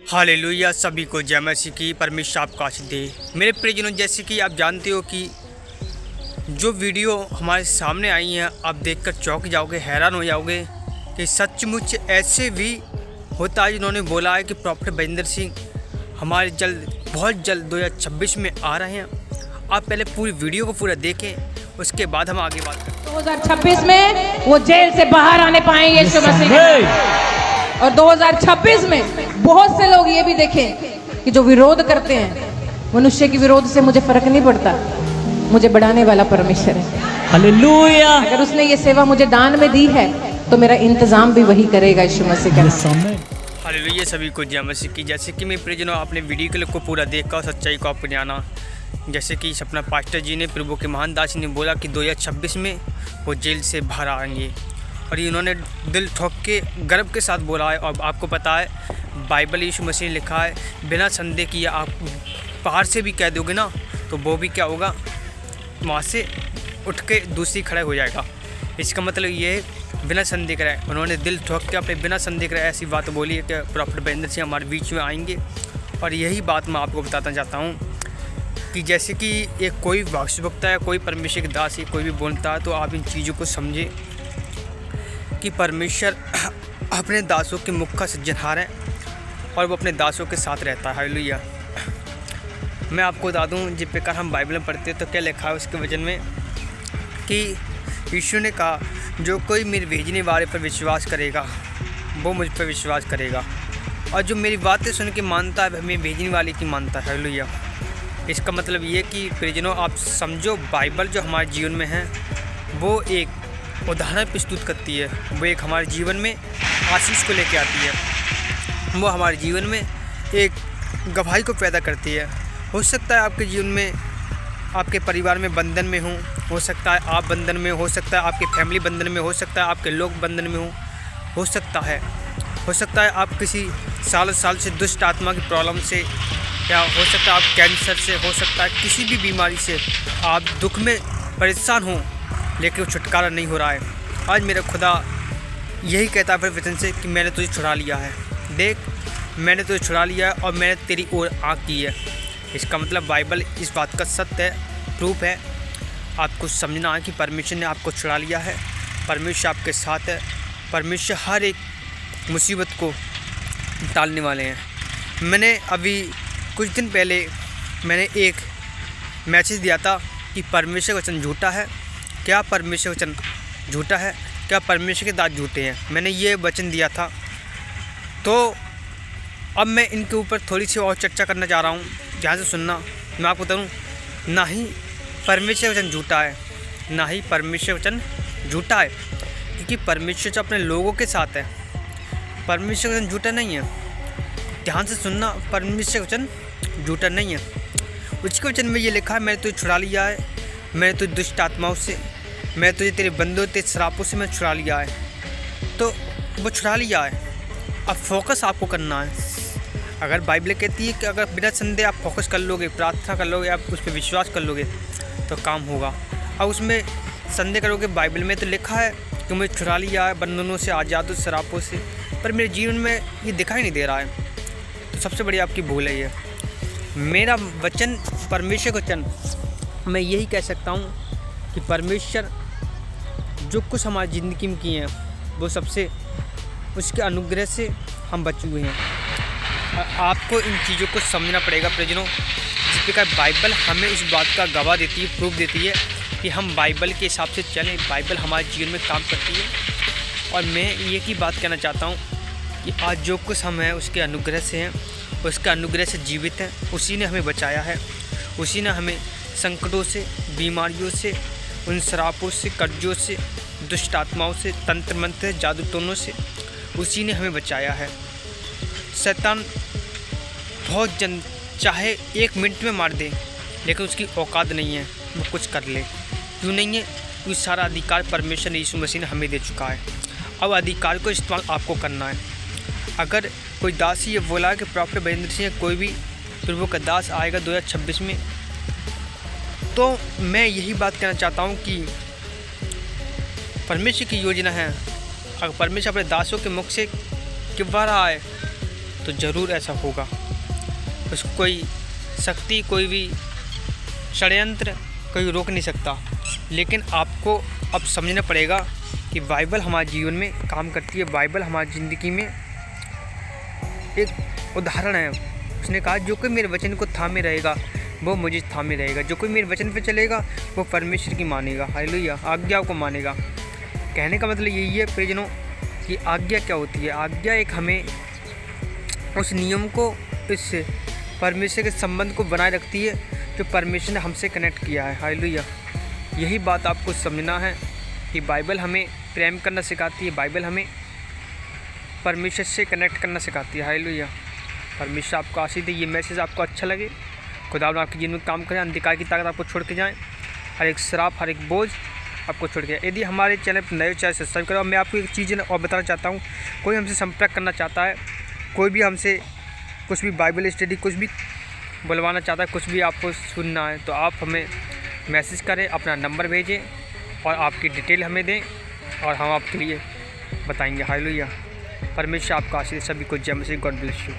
Hallelujah. सभी को जय मसीह की। परमेश्वर आपको आशीष दे। मेरे प्रियजनों, जैसे कि आप जानते हो कि जो वीडियो हमारे सामने आई हैं, आप देखकर चौंक जाओगे, हैरान हो जाओगे कि सचमुच ऐसे भी होता है। जिन्होंने बोला है कि प्रॉफेट बरिंदर सिंह हमारे बहुत जल्द 2026 में आ रहे हैं। आप पहले पूरी वीडियो को पूरा देखें, उसके बाद हम आगे बात करें। 2026 में वो जेल से बाहर आने पाएंगे यीशु मसीह के नाम। और 2026 में बहुत से लोग ये भी देखें कि जो विरोध करते हैं, मनुष्य के विरोध से मुझे फर्क नहीं पड़ता, मुझे बढ़ाने वाला परमेश्वर है। हालेलुया। अगर उसने ये सेवा मुझे दान में दी है तो मेरा इंतजाम भी वही करेगा यीशु मसीह के नाम। हालेलुया। सभी को जय मसीह की। जैसे कि मैं प्रियजनों, आपने वीडियो क्लिप को पूरा देखा और सच्चाई को आपको जाना। जैसे कि अपना पास्टर जी ने, प्रभु के महान दास ने बोला कि 2026 में वो जेल से बाहर आएंगे, और इन्होंने दिल ठोक के गर्व के साथ बोला है। और आपको पता है, बाइबल यीशु मसीह ने लिखा है, बिना संदेह किए आप बाहर से भी कह दोगे ना, तो वो भी क्या होगा, वहाँ से उठ के दूसरी खड़ा हो जाएगा। इसका मतलब ये है बिना संदेह कराए। उन्होंने दिल ठोक के अपने बिना संदेह कराए ऐसी बात बोली है कि प्रॉफेट बरिंदर सिंह हमारे बीच में आएंगे। और यही बात मैं आपको बताना चाहता हूँ कि जैसे कि एक कोई भविष्यवक्ता है, कोई परमेश्वर के दास है, कोई भी बोलता है, तो आप इन चीज़ों को समझें कि परमेश्वर अपने दासों के मुख का सृजनहार है और वो अपने दासों के साथ रहता है। हालेलुया। मैं आपको बता दूं, जिस प्रकार हम बाइबल में पढ़ते हैं तो क्या लिखा है उसके वचन में कि यीशु ने कहा, जो कोई मेरे भेजने वाले पर विश्वास करेगा वो मुझ पर विश्वास करेगा, और जो मेरी बातें सुन के मानता है मेरे भेजने वाले की मानता है। हालेलुया। इसका मतलब ये कि प्रियजनों, आप समझो, बाइबल जो हमारे जीवन में है वो एक उदाहरण प्रस्तुत करती है। वो एक हमारे जीवन में आशीष को लेके आती है। वो हमारे जीवन में एक गवाही को पैदा करती है। हो सकता है आपके जीवन में, आपके परिवार में बंधन में हो सकता है आप बंधन में, हो सकता है आपके फैमिली बंधन में, हो सकता है आपके लोग बंधन में हो सकता है आप किसी साल से दुष्ट आत्मा की प्रॉब्लम से, या हो सकता है आप कैंसर से, हो सकता है किसी भी बीमारी से आप दुख में परेशान हो, लेकिन वो छुटकारा नहीं हो रहा है। आज मेरा खुदा यही कहता है अपने वचन से कि मैंने तुझे छुड़ा लिया है। देख, मैंने तुझे छुड़ा लिया है और मैंने तेरी ओर आँख की है। इसका मतलब बाइबल इस बात का सत्य है, प्रूफ है। आपको समझना है कि परमेश्वर ने आपको छुड़ा लिया है, परमेश्वर आपके साथ है, परमेश्वर हर एक मुसीबत को टालने वाले हैं। मैंने अभी कुछ दिन पहले एक मैसेज दिया था कि परमेश्वर का वचन झूठा है। क्या परमेश्वर का वचन झूठा है? क्या परमेश्वर के दास झूठे हैं? मैंने ये वचन दिया था। तो अब मैं इनके ऊपर थोड़ी सी और चर्चा करना चाह रहा हूँ। ध्यान से सुनना। मैं आपको बताऊँ, ना ही परमेश्वर वचन झूठा है, ना ही परमेश्वर वचन झूठा है, क्योंकि परमेश्वर जो अपने लोगों के साथ है। परमेश्वर वचन झूठा नहीं है। ध्यान से सुनना, परमेश्वर वचन झूठा नहीं है। उसके वचन में ये लिखा है, मैंने तुझे छुड़ा लिया है, मैंने तुझे दुष्ट आत्माओं से, मैं तुझे तेरे बंदों तेरे श्रापों से मैं छुड़ा लिया है। तो वो छुड़ा लिया है। अब फोकस आपको करना है। अगर बाइबल कहती है कि अगर बिना संदेह आप फोकस कर लोगे, प्रार्थना कर लोगे, आप उस पर विश्वास कर लोगे तो काम होगा। अब उसमें संदेह करोगे, बाइबल में तो लिखा है कि मुझे छुड़ा लिया है बंधनों से, आज़ाद शराबों से, पर मेरे जीवन में ये दिखाई नहीं दे रहा है। तो सबसे बड़ी आपकी भूल है ये। मेरा वचन, परमेश्वर का वचन, मैं यही कह सकता हूँ कि परमेश्वर जो कुछ हमारी ज़िंदगी में किए हैं वो सबसे उसके अनुग्रह से हम बचे हुए हैं। आपको इन चीज़ों को समझना पड़ेगा प्रियजनों। जिस प्रकार बाइबल हमें इस बात का गवाह देती है, प्रूफ देती है कि हम बाइबल के हिसाब से चलें। बाइबल हमारे जीवन में काम करती है। और मैं ये की बात कहना चाहता हूँ कि आज जो कुछ हम हैं उसके अनुग्रह से हैं, उसके अनुग्रह से जीवित हैं। उसी ने हमें बचाया है, उसी ने हमें संकटों से, बीमारियों से, उन शरापों से, कर्जों से, दुष्ट आत्माओं से, तंत्र मंत्र, जादू टोनों से उसी ने हमें बचाया है। शैतान बहुत जन चाहे 1 मिनट में मार दे, लेकिन उसकी औकात नहीं है वो कुछ कर ले। क्यों नहीं है? क्योंकि सारा अधिकार परमेश्वर ने, यीशु मसीह ने हमें दे चुका है। अब अधिकार को इस्तेमाल आपको करना है। अगर कोई दास ये बोला कि प्रॉफेट बरिंदर सिंह कोई भी प्रभु का दास आएगा 2026 में, तो मैं यही बात कहना चाहता हूँ कि परमेश्वर की योजना है। अगर परमेश्वर अपने दासों के मुख से कि बाहर आए तो ज़रूर ऐसा होगा। उसको कोई शक्ति, कोई भी षड्यंत्र कोई रोक नहीं सकता। लेकिन आपको अब समझना पड़ेगा कि बाइबल हमारे जीवन में काम करती है। बाइबल हमारी ज़िंदगी में एक उदाहरण है। उसने कहा जो कोई मेरे वचन को थामे रहेगा वो मुझे थामे रहेगा, जो कोई मेरे वचन पे चलेगा वो परमेश्वर की मानेगा, हालेलुया, आज्ञा को मानेगा। कहने का मतलब यही है प्रियजनों कि आज्ञा क्या होती है। आज्ञा एक हमें उस नियम को, इस परमेश्वर के संबंध को बनाए रखती है जो परमेश्वर ने हमसे कनेक्ट किया है, हालेलुया। यही बात आपको समझना है कि बाइबल हमें प्रेम करना सिखाती है, बाइबल हमें परमेश्वर से कनेक्ट करना सिखाती है, हालेलुया। परमेश्वर आपको आशीष दे। ये मैसेज आपको अच्छा लगे, खुदा आपके जीवन में काम करें, अंधकार की ताकत आपको छोड़ के जाएँ, हर एक श्राप, हर एक बोझ आपको छोड़ के। यदि हमारे चैनल पर नए चैनल सब्सक्राइब करो। मैं आपको एक चीज़ और बताना चाहता हूँ, कोई हमसे संपर्क करना चाहता है, कोई भी हमसे कुछ भी बाइबल स्टडी कुछ भी बुलवाना चाहता है, कुछ भी आपको सुनना है, तो आप हमें मैसेज करें, अपना नंबर भेजें और आपकी डिटेल हमें दें और हम आपके लिए बताएंगे, हालेलुया। परमेश्वर आपका आशीष। सभी को जय मसीह। God bless you.